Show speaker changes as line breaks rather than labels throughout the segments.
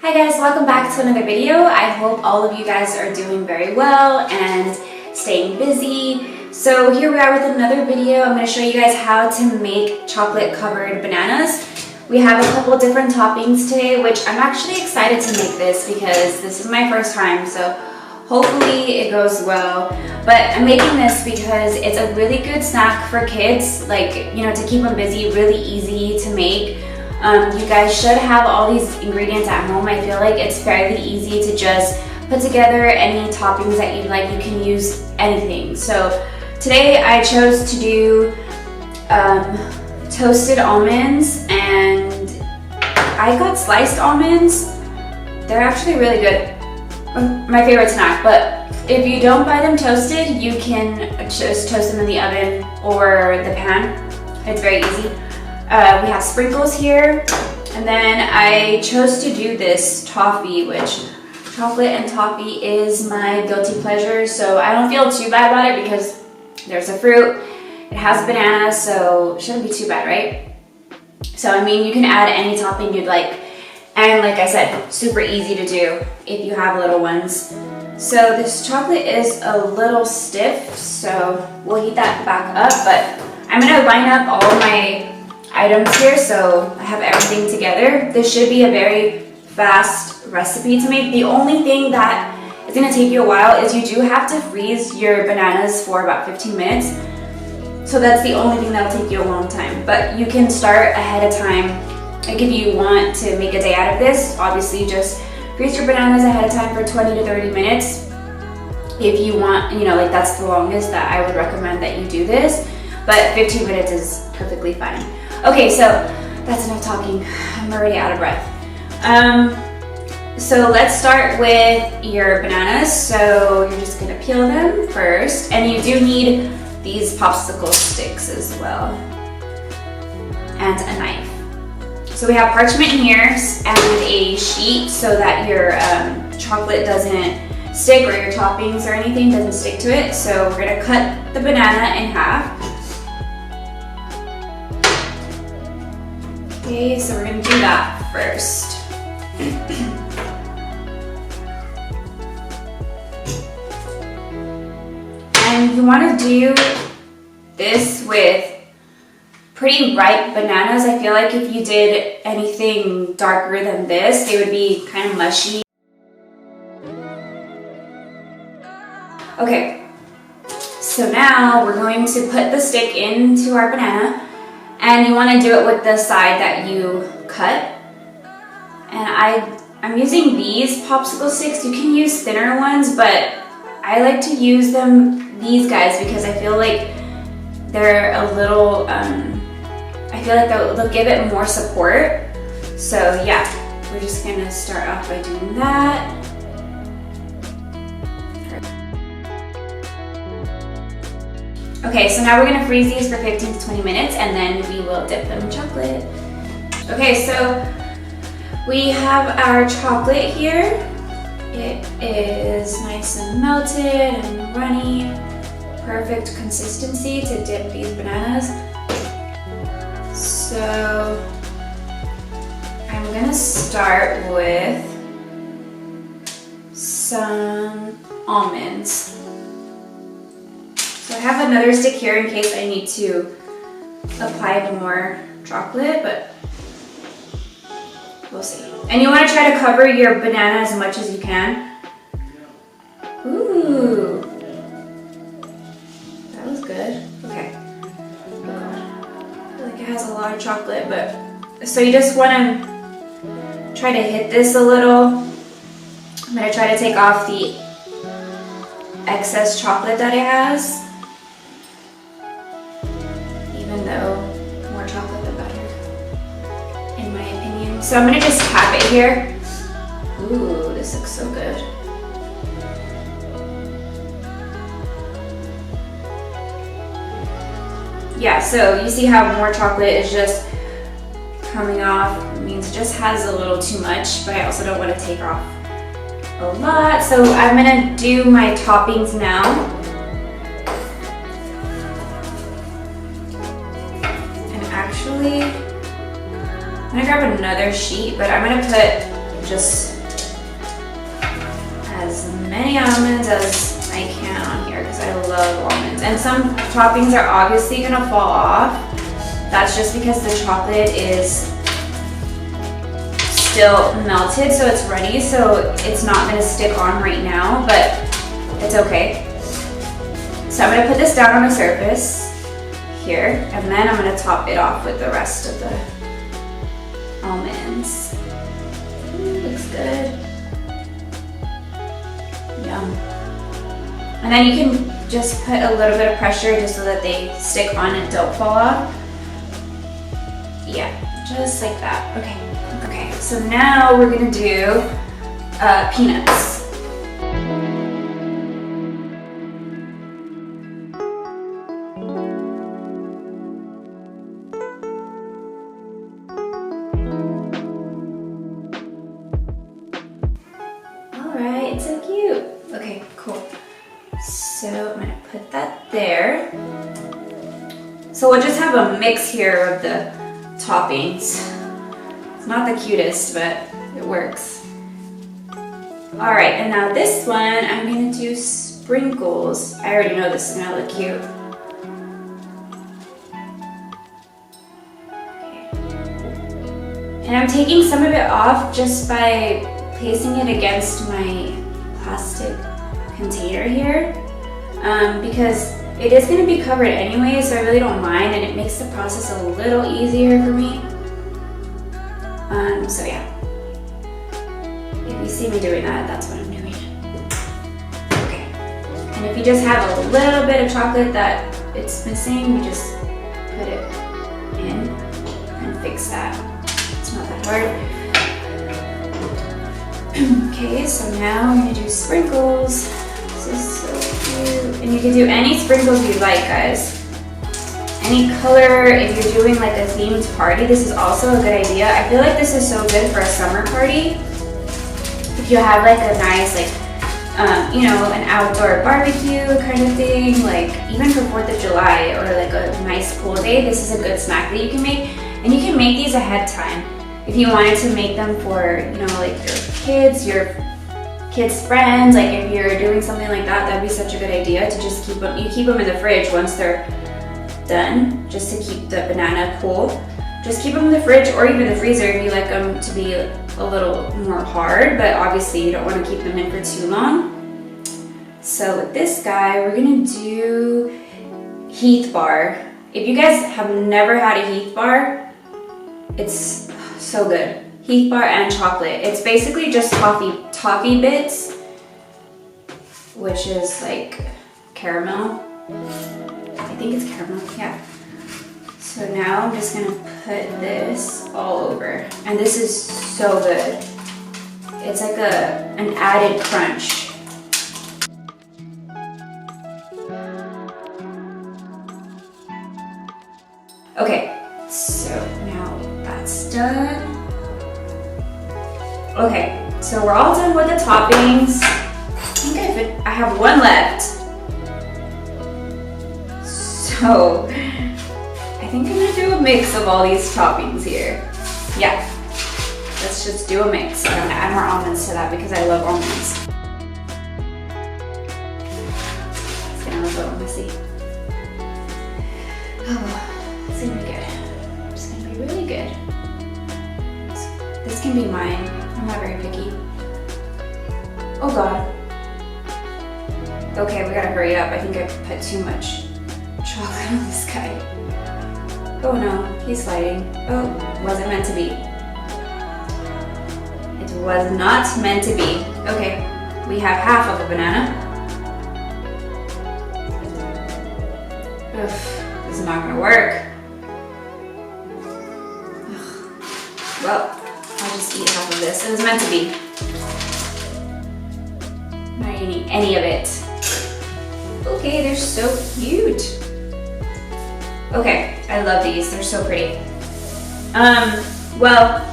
Hi guys, welcome back to another video. I hope all of you guys are doing very well and staying busy. So here we are with another video. I'm going to show you guys how to make chocolate covered bananas. We have a couple different toppings today, which I'm actually excited to make this because this is my first time, so hopefully it goes well. But I'm making this because it's a really good snack for kids, to keep them busy, really easy to make. You guys should have all these ingredients at home. I feel like it's fairly easy to just put together any toppings that you'd like. You can use anything. So today I chose to do toasted almonds, and I got sliced almonds. They're actually really good. My favorite snack, but if you don't buy them toasted, you can just toast them in the oven or the pan. It's very easy. We have sprinkles here, and then I chose to do this toffee, which chocolate and toffee is my guilty pleasure, so I don't feel too bad about it because there's a fruit, it has bananas, so it shouldn't be too bad, right? So I mean, you can add any topping you'd like, and like I said, super easy to do if you have little ones. So this chocolate is a little stiff, so we'll heat that back up, but I'm gonna line up all my items here so I have everything together. This should be a very fast recipe to make. The only thing that is going to take you a while is you do have to freeze your bananas for about 15 minutes. So that's the only thing that'll take you a long time. But you can start ahead of time. Like if you want to make a day out of this, obviously just freeze your bananas ahead of time for 20 to 30 minutes. If you want, that's the longest that I would recommend that you do this. But 15 minutes is perfectly fine. Okay, so that's enough talking. I'm already out of breath. So let's start with your bananas. So you're just gonna peel them first, and you do need these popsicle sticks as well, and a knife. So we have parchment here and a sheet so that your chocolate doesn't stick, or your toppings or anything doesn't stick to it. So we're gonna cut the banana in half. Okay, so we're gonna do that first. And you wanna do this with pretty ripe bananas. I feel like if you did anything darker than this, they would be kind of mushy. Okay, so now we're going to put the stick into our banana. And you want to do it with the side that you cut. And I'm using these popsicle sticks. You can use thinner ones, but I like to use these guys because I feel like they're a little, I feel like they'll give it more support. So yeah, we're just gonna start off by doing that. Okay, so now we're gonna freeze these for 15 to 20 minutes, and then we will dip them in chocolate. Okay, so we have our chocolate here. It is nice and melted and runny. Perfect consistency to dip these bananas. So I'm gonna start with some almonds. So I have another stick here in case I need to apply more chocolate, but we'll see. And you want to try to cover your banana as much as you can. Ooh, that was good. Okay. I feel like it has a lot of chocolate, but so you just want to try to hit this a little. I'm going to try to take off the excess chocolate that it has. Even though more chocolate the better, in my opinion. So I'm gonna just tap it here. Ooh, this looks so good. Yeah, so you see how more chocolate is just coming off. It means it just has a little too much, but I also don't want to take off a lot. So I'm gonna do my toppings now. Actually, I'm gonna grab another sheet, but I'm gonna put just as many almonds as I can on here because I love almonds. And some toppings are obviously gonna fall off. That's just because the chocolate is still melted, so it's ready, so it's not gonna stick on right now, but it's okay. So I'm gonna put this down on the surface here, and then I'm gonna top it off with the rest of the almonds. Ooh, looks good. Yum. And then you can just put a little bit of pressure just so that they stick on and don't fall off. Yeah, just like that. Okay. Okay, so now we're gonna do peanuts. Alright, so cute. Okay, cool. So I'm gonna put that there. So we'll just have a mix here of the toppings. It's not the cutest, but it works. All right, and now this one, I'm gonna do sprinkles. I already know this is gonna look cute. Okay. And I'm taking some of it off just by placing it against my plastic container here, because it is gonna be covered anyway, so I really don't mind, and it makes the process a little easier for me. So yeah, if you see me doing that, that's what I'm doing. Okay, and if you just have a little bit of chocolate that it's missing, you just put it in and fix that. It's not that hard. Okay, so now I'm gonna do sprinkles. This is so cute. And you can do any sprinkles you like, guys. Any color. If you're doing like a themed party, this is also a good idea. I feel like this is so good for a summer party. If you have like a nice, like, you know, an outdoor barbecue kind of thing, like even for 4th of July or like a nice pool day, this is a good snack that you can make. And you can make these ahead of time. If you wanted to make them for, you know, like your kids' friends, like if you're doing something like that, that'd be such a good idea to just keep them, you keep them in the fridge once they're done, just to keep the banana cool. Just keep them in the fridge or even the freezer if you like them to be a little more hard, but obviously you don't want to keep them in for too long. So with this guy, we're gonna do Heath bar. If you guys have never had a Heath bar, it's so good. Heath bar and chocolate. It's basically just toffee bits, which is like caramel. I think it's caramel, yeah. So now I'm just gonna put this all over. And this is so good. It's like an added crunch. Okay, so now that's done. Okay, so we're all done with the toppings. I think I have one left. So I think I'm gonna do a mix of all these toppings here. Yeah, let's just do a mix. I'm gonna add more almonds to that because I love almonds. It's gonna look a little messy. Oh, it's gonna be good. It's gonna be really good. This can be mine. I'm not very picky. Oh God. Okay, we gotta hurry up. I think I put too much chocolate on this guy. Oh no, he's sliding. Oh, wasn't meant to be. It was not meant to be. Okay, we have half of a banana. Ugh, this is not gonna work. Ugh. Well, I'll just eat half of this. It was meant to be. I'm not eating any of it. Okay, they're so cute. Okay, I love these. They're so pretty. Well,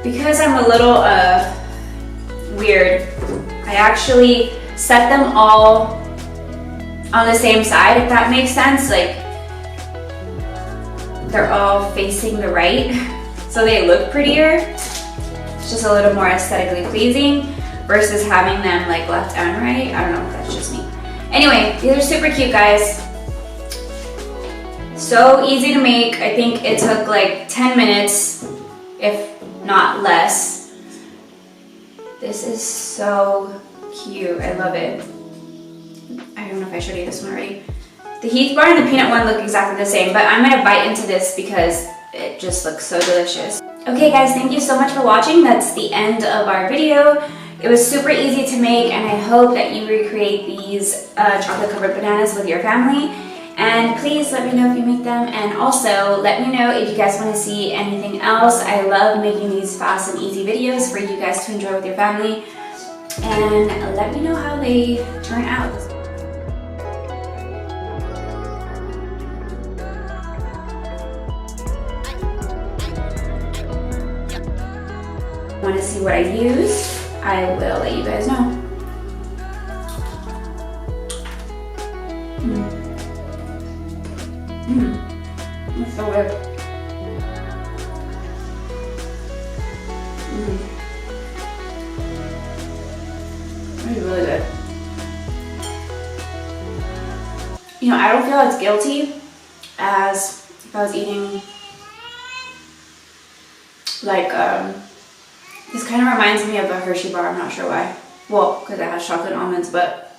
because I'm a little weird, I actually set them all on the same side, if that makes sense. Like, they're all facing the right, so they look prettier. It's just a little more aesthetically pleasing versus having them like left and right. I don't know if that's just me. Anyway, these are super cute, guys. So easy to make. I think it took like 10 minutes, if not less. This is so cute. I love it. I don't know if I showed you this one already. The Heath bar and the peanut one look exactly the same, but I'm gonna bite into this because it just looks so delicious. Okay guys, thank you so much for watching. That's the end of our video. It was super easy to make, and I hope that you recreate these chocolate covered bananas with your family. And please let me know if you make them, and also let me know if you guys want to see anything else. I love making these fast and easy videos for you guys to enjoy with your family. And let me know how they turn out. Want to see what I use, I will let you guys know. That's so good. It's really good. You know, I don't feel as guilty as if I was eating like this kind of reminds me of a Hershey bar. I'm not sure why. Well, because it has chocolate almonds, but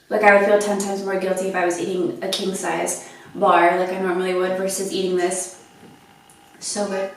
like I would feel 10 times more guilty if I was eating a king size bar like I normally would versus eating this. So good.